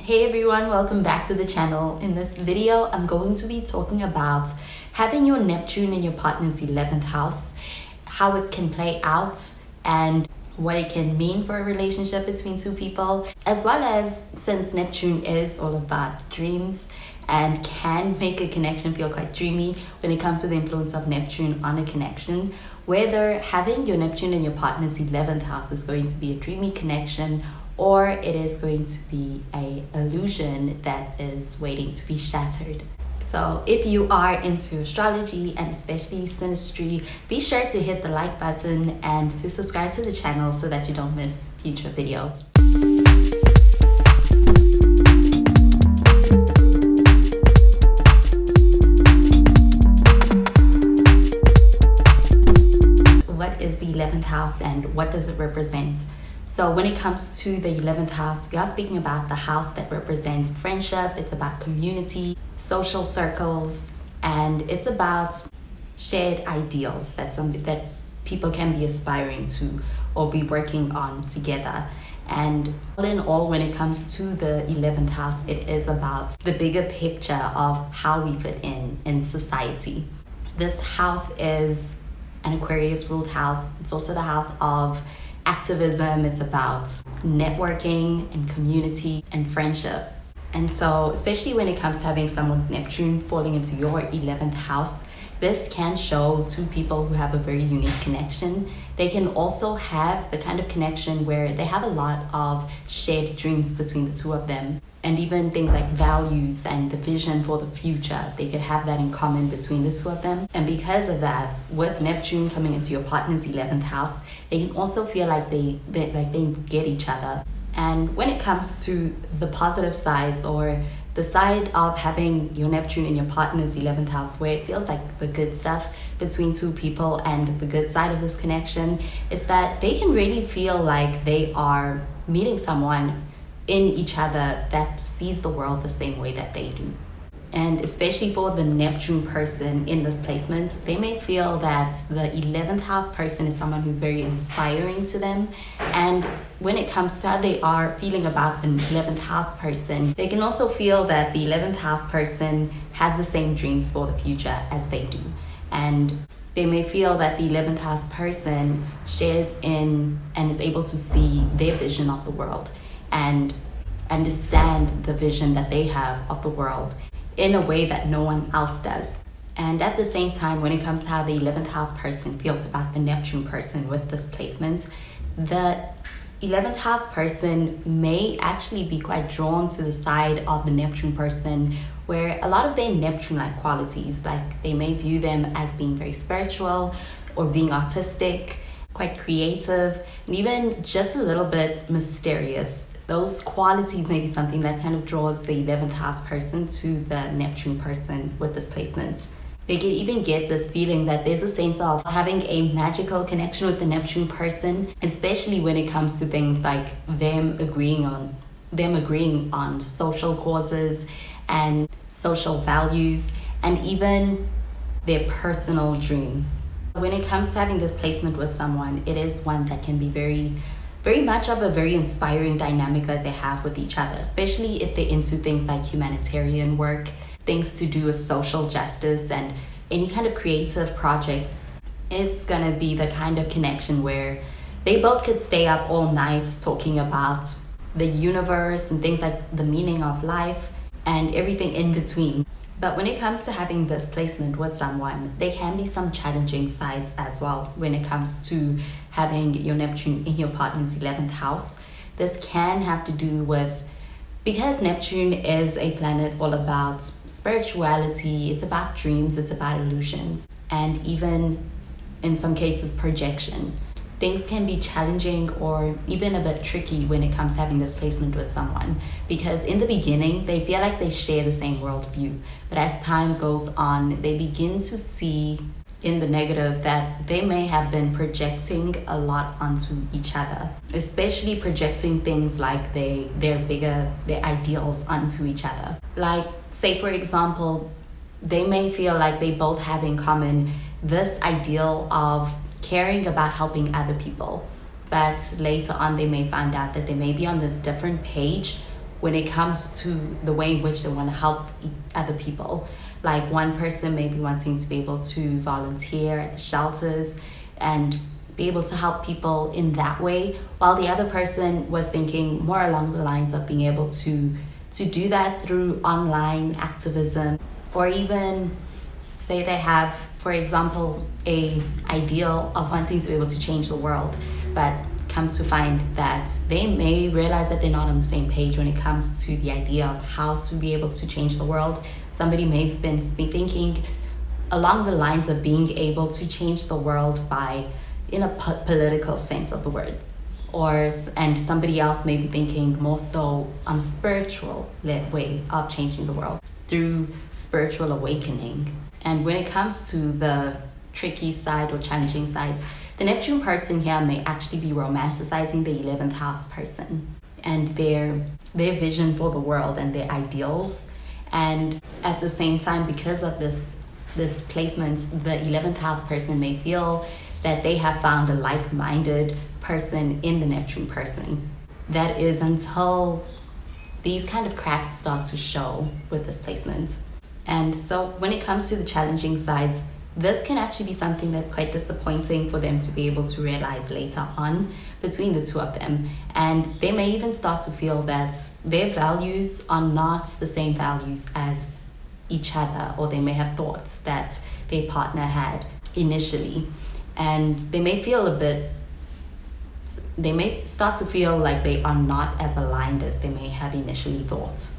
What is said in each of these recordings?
Hey everyone, welcome back to the channel. In this video, I'm going to be talking about having your Neptune in your partner's 11th house, how it can play out, and what it can mean for a relationship between two people, as well as, since Neptune is all about dreams and can make a connection feel quite dreamy when it comes to the influence of Neptune on a connection, whether having your Neptune in your partner's 11th house is going to be a dreamy connection or it is going to be an illusion that is waiting to be shattered. So if you are into astrology and especially SYNASTRY, be sure to hit the like button and to subscribe to the channel so that you don't miss future videos. What is the 11th house and what does it represent? So when it comes to the 11th house, we are speaking about the house that represents friendship, it's about community, social circles, and it's about shared ideals that people can be aspiring to or be working on together. And all in all, when it comes to the 11th house, it is about the bigger picture of how we fit in society. This house is an Aquarius ruled house. It's also the house of activism. It's about networking and community and friendship. And so, especially when it comes to having someone's Neptune falling into your 11th house, this can show two people who have a very unique connection. They can also have the kind of connection where they have a lot of shared dreams between the two of them, and even things like values and the vision for the future. They could have that in common between the two of them. And because of that, with Neptune coming into your partner's 11th house, they can also feel like they get each other. And when it comes to the positive sides, or the side of having your Neptune in your partner's 11th house, where it feels like the good stuff between two people, and the good side of this connection is that they can really feel like they are meeting someone in each other that sees the world the same way that they do. And especially for the Neptune person in this placement, they may feel that the 11th house person is someone who's very inspiring to them. And when it comes to how they are feeling about an 11th house person, they can also feel that the 11th house person has the same dreams for the future as they do. And they may feel that the 11th house person shares in and is able to see their vision of the world and understand the vision that they have of the world in a way that no one else does. And at the same time, when it comes to how the 11th house person feels about the Neptune person with this placement, the 11th house person may actually be quite drawn to the side of the Neptune person where a lot of their Neptune-like qualities, like they may view them as being very spiritual or being artistic, quite creative, and even just a little bit mysterious. Those qualities may be something that kind of draws the 11th house person to the Neptune person with this placement. They can even get this feeling that there's a sense of having a magical connection with the Neptune person, especially when it comes to things like them agreeing on social causes and social values, and even their personal dreams. When it comes to having this placement with someone, it is one that can be very much of a very inspiring dynamic that they have with each other, especially if they're into things like humanitarian work, things to do with social justice, and any kind of creative projects. It's gonna be the kind of connection where they both could stay up all night talking about the universe and things like the meaning of life and everything in between. But when it comes to having this placement with someone, there can be some challenging sides as well when it comes to having your Neptune in your partner's 11th house. This can have to do with, because Neptune is a planet all about spirituality, it's about dreams, it's about illusions, and even in some cases projection. Things can be challenging or even a bit tricky when it comes to having this placement with someone, because in the beginning they feel like they share the same worldview, but as time goes on they begin to see in the negative that they may have been projecting a lot onto each other, especially projecting things like their ideals onto each other. Like, say for example, they may feel like they both have in common this ideal of caring about helping other people, but later on they may find out that they may be on a different page when it comes to the way in which they want to help other people. Like one person may be wanting to be able to volunteer at the shelters and be able to help people in that way, while the other person was thinking more along the lines of being able to do that through online activism, or even say they have, for example, a ideal of wanting to be able to change the world, but come to find that they may realize that they're not on the same page when it comes to the idea of how to be able to change the world. Somebody may have been thinking along the lines of being able to change the world by, in a political sense of the word, and somebody else may be thinking more so on a spiritual way of changing the world through spiritual awakening. And when it comes to the tricky side or challenging sides, the Neptune person here may actually be romanticizing the 11th house person and their vision for the world and their ideals. And at the same time, because of this placement, the 11th house person may feel that they have found a like-minded person in the Neptune person. That is until these kind of cracks start to show with this placement. And so when it comes to the challenging sides, this can actually be something that's quite disappointing for them to be able to realize later on between the two of them. And they may even start to feel that their values are not the same values as each other, or they may have thought that their partner had initially. And they may start to feel like they are not as aligned as they may have initially thought.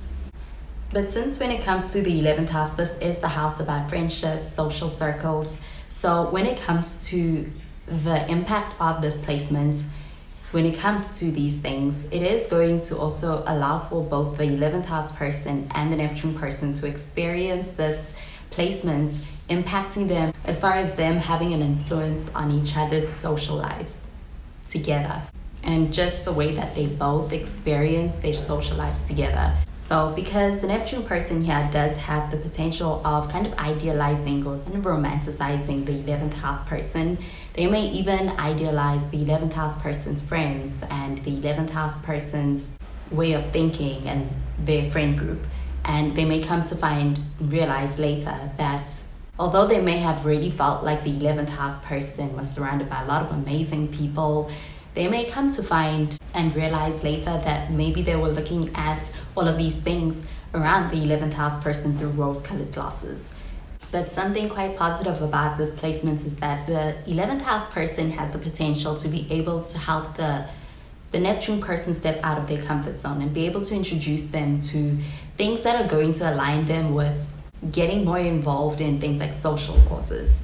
But since when it comes to the 11th house, this is the house about friendships, social circles. So when it comes to the impact of this placement, when it comes to these things, it is going to also allow for both the 11th house person and the Neptune person to experience this placement impacting them as far as them having an influence on each other's social lives together, and just the way that they both experience their social lives together. So because the Neptune person here does have the potential of kind of idealizing or kind of romanticizing the 11th house person, they may even idealize the 11th house person's friends and the 11th house person's way of thinking and their friend group. And they may come to realize later that although they may have really felt like the 11th house person was surrounded by a lot of amazing people, they may come to find and realize later that maybe they were looking at all of these things around the 11th house person through rose-colored glasses. But something quite positive about this placement is that the 11th house person has the potential to be able to help the Neptune person step out of their comfort zone and be able to introduce them to things that are going to align them with getting more involved in things like social causes.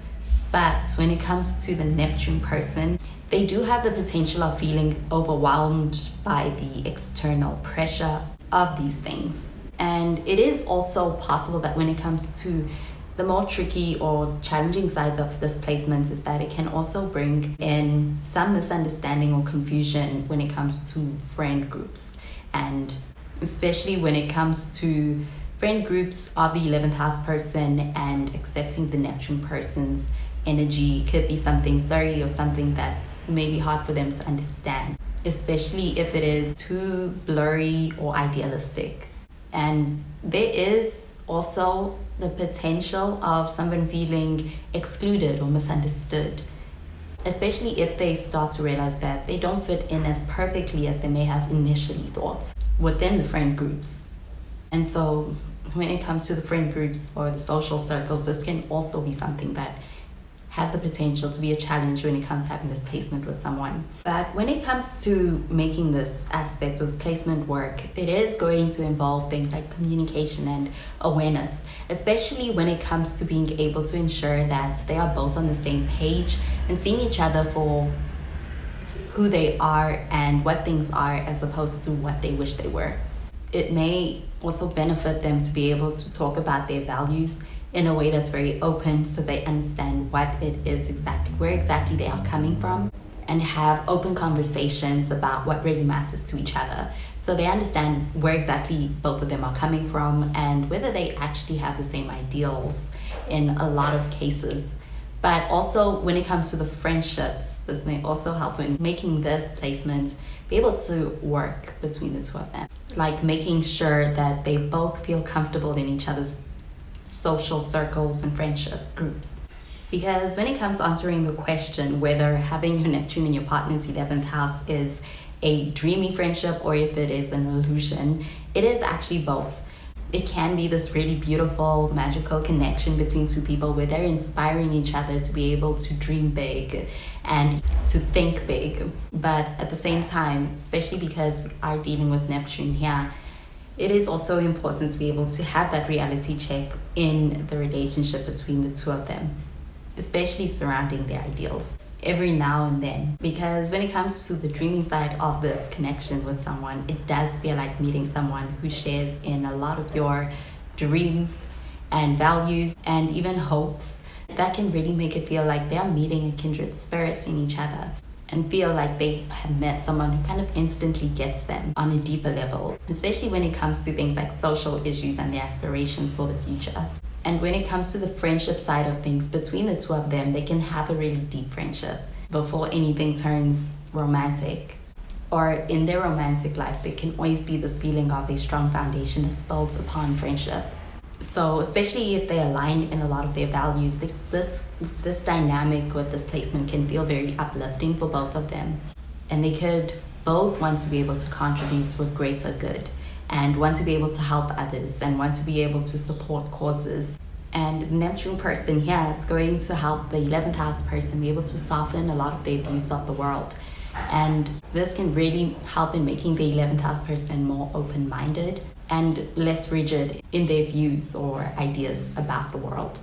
But when it comes to the Neptune person, they do have the potential of feeling overwhelmed by the external pressure of these things. And it is also possible that when it comes to the more tricky or challenging sides of this placement is that it can also bring in some misunderstanding or confusion when it comes to friend groups. And especially when it comes to friend groups of the 11th house person and accepting the Neptune person's energy could be something blurry or something that may be hard for them to understand, especially if it is too blurry or idealistic. And there is also the potential of someone feeling excluded or misunderstood, especially if they start to realize that they don't fit in as perfectly as they may have initially thought within the friend groups. And so when it comes to the friend groups or the social circles, this can also be something that has the potential to be a challenge when it comes to having this placement with someone. But when it comes to making this aspect of this placement work, it is going to involve things like communication and awareness, especially when it comes to being able to ensure that they are both on the same page and seeing each other for who they are and what things are as opposed to what they wish they were. It may also benefit them to be able to talk about their values in a way that's very open so they understand what it is exactly, where exactly they are coming from, and have open conversations about what really matters to each other. So they understand where exactly both of them are coming from and whether they actually have the same ideals in a lot of cases. But also when it comes to the friendships, this may also help in making this placement be able to work between the two of them. Like making sure that they both feel comfortable in each other's social circles and friendship groups. Because when it comes to answering the question whether having your Neptune in your partner's 11th house is a dreamy friendship or if it is an illusion, it is actually both. It can be this really beautiful, magical connection between two people where they're inspiring each other to be able to dream big and to think big. But at the same time, especially because we are dealing with Neptune here, it is also important to be able to have that reality check in the relationship between the two of them, especially surrounding their ideals every now and then. Because when it comes to the dreaming side of this connection with someone, it does feel like meeting someone who shares in a lot of your dreams and values and even hopes. That can really make it feel like they're meeting a kindred spirit in each other and feel like they have met someone who kind of instantly gets them on a deeper level, especially when it comes to things like social issues and their aspirations for the future. And when it comes to the friendship side of things, between the two of them, they can have a really deep friendship before anything turns romantic. Or in their romantic life, there can always be this feeling of a strong foundation that's built upon friendship. So especially if they align in a lot of their values, this dynamic with this placement can feel very uplifting for both of them. And they could both want to be able to contribute to a greater good, and want to be able to help others, and want to be able to support causes. And the Neptune person here is going to help the 11th house person be able to soften a lot of their views of the world. And this can really help in making the 11th house person more open-minded and less rigid in their views or ideas about the world.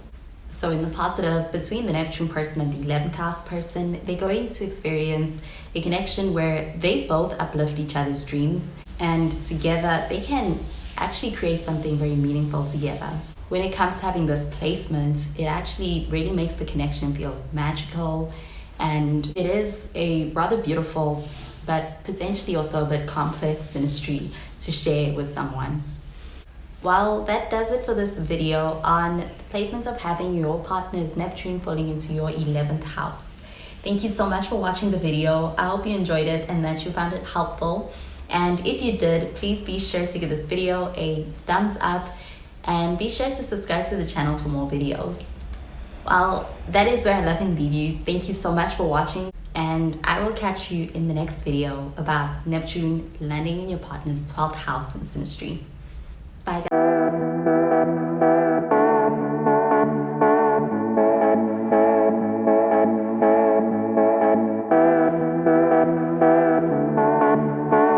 So in the positive, between the Neptune person and the 11th house person, they're going to experience a connection where they both uplift each other's dreams, and together they can actually create something very meaningful together. When it comes to having this placement, it actually really makes the connection feel magical, and it is a rather beautiful but potentially also a bit complex synastry to share with someone. Well, that does it for this video on the placement of having your partner's Neptune falling into your 11th house. Thank you so much for watching the video. I hope you enjoyed it and that you found it helpful. And if you did, please be sure to give this video a thumbs up and be sure to subscribe to the channel for more videos. Well, that is where I love and leave you. Thank you so much for watching, and I will catch you in the next video about Neptune landing in your partner's 12th house in synastry. Bye guys.